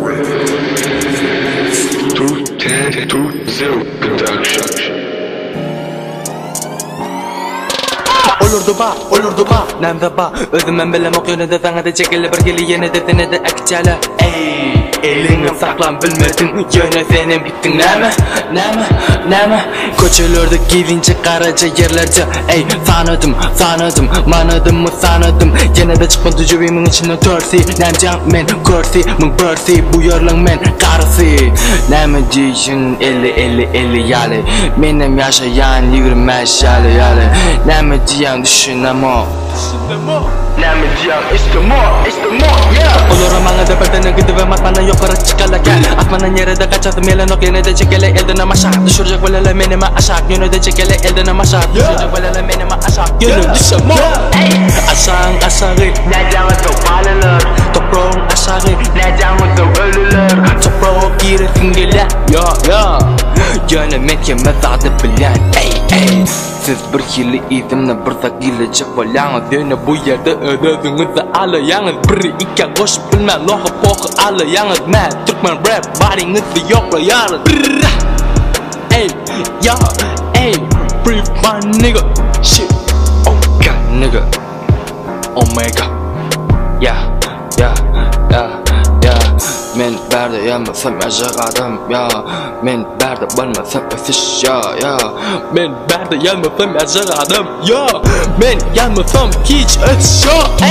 210 production. Olurdu ba, nemde ba. Özümden bilem okuyunu da sana da çekili bir geli yine de seni de akçala. Ey, elini saklan bilmedin yöne senin bittin neme. Koçelerde gidince karaca yerlerce. Ey, sanıdım, manadım. Yine de çıkmadı cübimin içinden törsi. Nemcan men körsi, mın börsi. Bu yorlan men karısı. Neme diyişin 50 yali. Benim yaşayan 25 yali. Neme diyen düşünem o. Neme diyen işte more, yeah. Olurum anladı berdene gidive matmana yukarı çıkala gel. Atmanın yere de kaçadım yelen ok yine de çekele eldene maşak. Düşürecek velele menime aşak. Yine de çekele eldene maşak. Düşürecek velele menime aşak. Yine düşem o. Aşağı ne canlı toparlanır. Toprağın aşağı ne canlı ölülür. Toprağa giresin gele. Ya yine metkeme zaten bilen. Ey. Siz bir hili izimle bir sakile çapalanız. Yine bu yerde ödedinizi alayanız. Biri iki koş bilme loha poku alayanız. Men Türkmen rap badinizi yoklayarız. Ey, ya, ey, free my nigga. Shit, oh god nigga. Omega. Yeah. Men berde yanmasam yaşadım ya. Men berde bilmesem ötüş ya. Men berde yanmasam yaşadım ya. Men yanmasam hiç ötüş ya.